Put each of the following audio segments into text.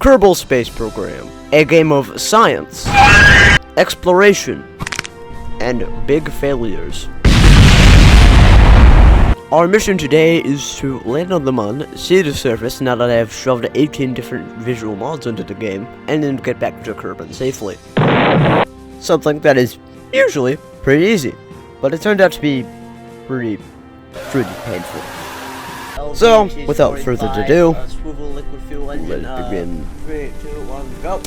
Kerbal Space Program, a game of science, exploration, and big failures. Our mission today is to land on the Mun, see the surface now that I have shoved 18 different visual mods into the game, and then get back to Kerbin safely. Something that is usually pretty easy, but it turned out to be pretty painful. So, without further ado, let's begin. 3, 2, 1, go!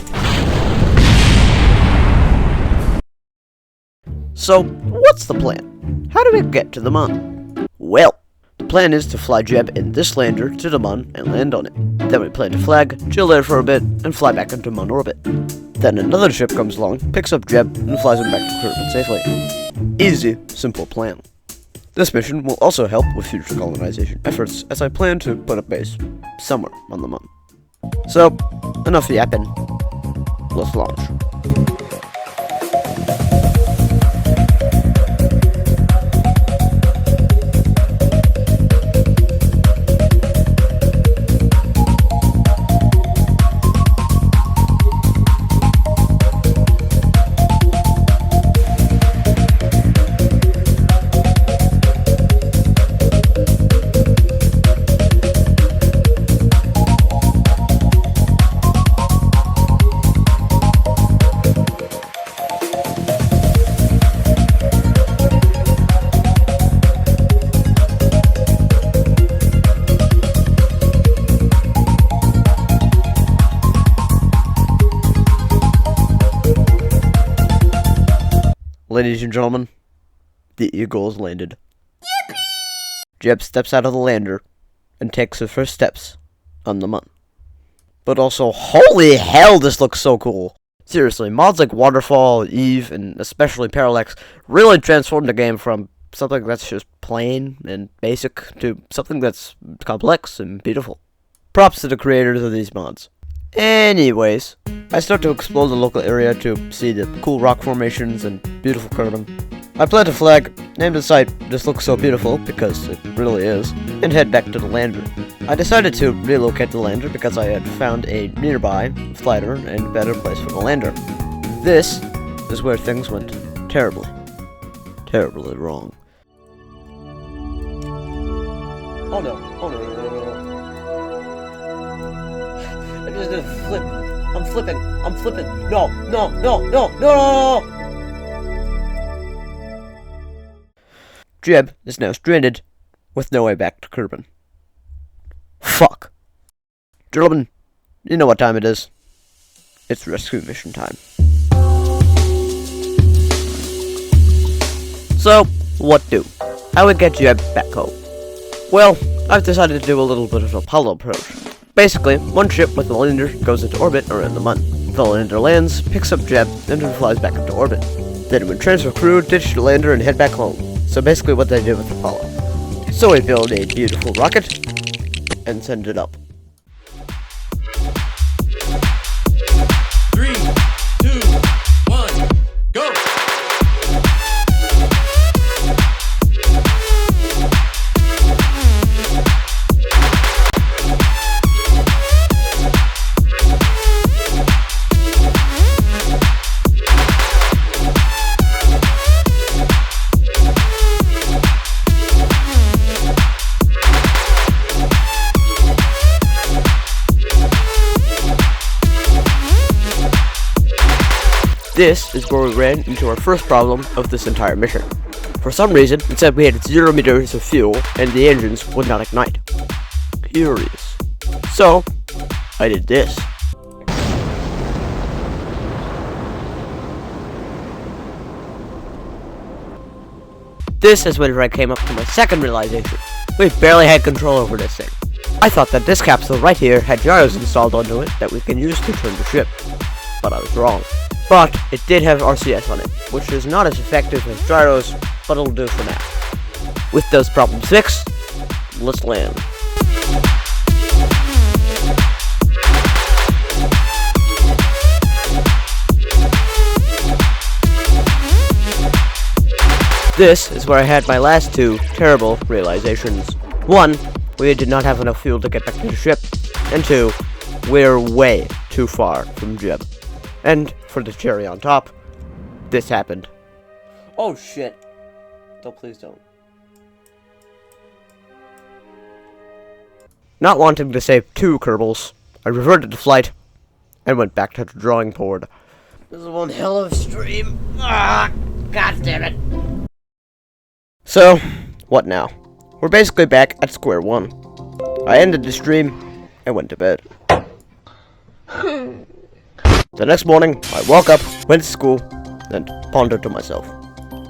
So, what's the plan? How do we get to the Mun? Well, the plan is to fly Jeb in this lander to the Mun and land on it. Then we plant a flag, chill there for a bit, and fly back into Mun orbit. Then another ship comes along, picks up Jeb, and flies him back to Kerbin safely. Easy, simple plan. This mission will also help with future colonization efforts, as I plan to put a base somewhere on the Mun. So, enough yapping. Let's launch. Ladies and gentlemen, the Eagle has landed. Yippee! Jeb steps out of the lander and takes his first steps on the Mun. But also, holy hell, this looks so cool! Seriously, mods like Waterfall, Eve, and especially Parallax really transformed the game from something that's just plain and basic to something that's complex and beautiful. Props to the creators of these mods. Anyways, I start to explore the local area to see the cool rock formations and beautiful Kerbin. I plant a flag, name the site "This looks so beautiful" because it really is, and head back to the lander. I decided to relocate the lander because I had found a nearby, flatter, and better place for the lander. This is where things went terribly wrong. Oh no, oh no, no, no, no. I just did a flip. I'm flipping. No. Jeb is now stranded with no way back to Kerbin. Fuck. Gentlemen, you know what time it is. It's rescue mission time. So, what do? How we get Jeb back home? Well, I've decided to do a little bit of an Apollo approach. Basically, one ship with the lander goes into orbit around the Mun. The lander lands, picks up Jeb, and then flies back into orbit. Then we transfer crew, ditch the lander, and head back home. So basically what they did with Apollo. So we build a beautiful rocket, and send it up. 3, 2, 1, go! This is where we ran into our first problem of this entire mission. For some reason, it said we had 0 meters of fuel and the engines would not ignite. Curious. So, I did this. This is when I came up to my second realization. We barely had control over this thing. I thought that this capsule right here had gyros installed onto it that we can use to turn the ship. But I was wrong. But it did have RCS on it, which is not as effective as gyros, but it'll do for now. With those problems fixed, let's land. This is where I had my last two terrible realizations. 1, we did not have enough fuel to get back to the ship, and 2, we're way too far from Jeb. And for the cherry on top, this happened. Oh shit. No, please don't. Not wanting to save 2 Kerbals, I reverted to flight and went back to the drawing board. This is one hell of a stream. Ah, god damn it. So, what now? We're basically back at square one. I ended the stream and went to bed. The next morning, I woke up, went to school, and pondered to myself.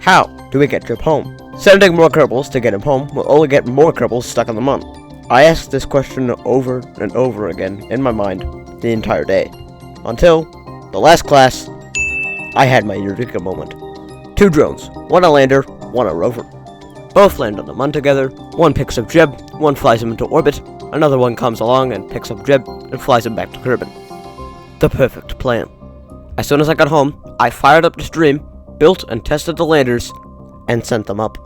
How do we get Jeb home? Sending more Kerbals to get him home will only get more Kerbals stuck on the Mun. I asked this question over and over again in my mind the entire day. Until the last class, I had my eureka moment. 2 drones, one a lander, one a rover. Both land on the Mun together. One picks up Jeb, one flies him into orbit, another one comes along and picks up Jeb and flies him back to Kerbin. The perfect plan. As soon as I got home, I fired up the stream, built and tested the landers, and sent them up.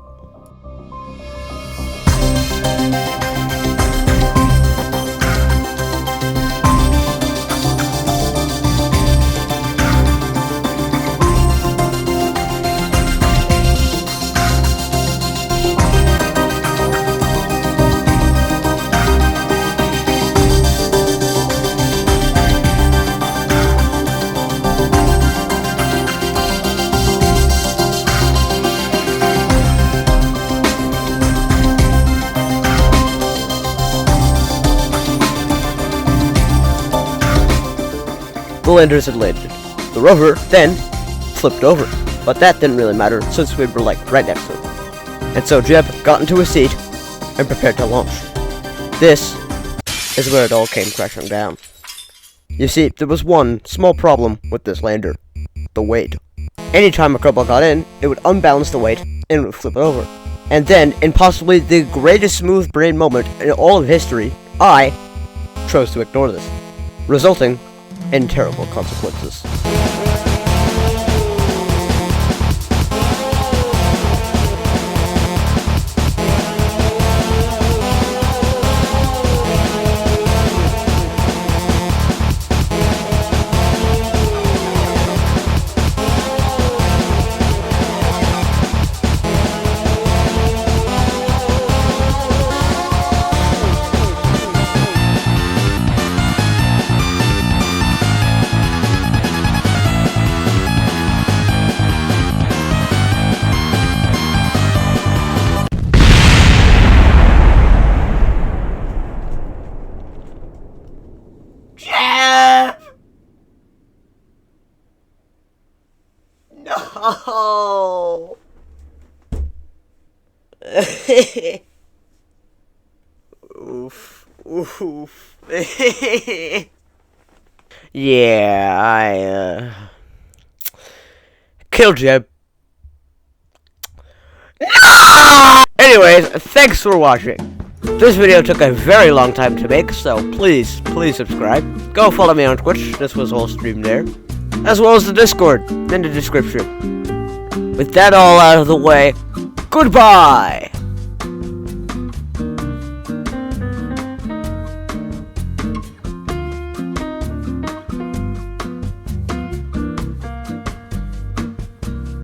The landers had landed. The rover then flipped over, but that didn't really matter since we were like right next to it. And so Jeb got into his seat and prepared to launch. This is where it all came crashing down. You see, there was one small problem with this lander: the weight. Anytime a Kerbal got in, it would unbalance the weight and it would flip it over. And then, in possibly the greatest smooth brain moment in all of history, I chose to ignore this, resulting in terrible consequences. No. Oof. Oof. Yeah, I killed Jeb. No! Anyways, thanks for watching. This video took a very long time to make, so please subscribe. Go follow me on Twitch. This was all streamed there, as well as the Discord in the description. With that all out of the way, goodbye!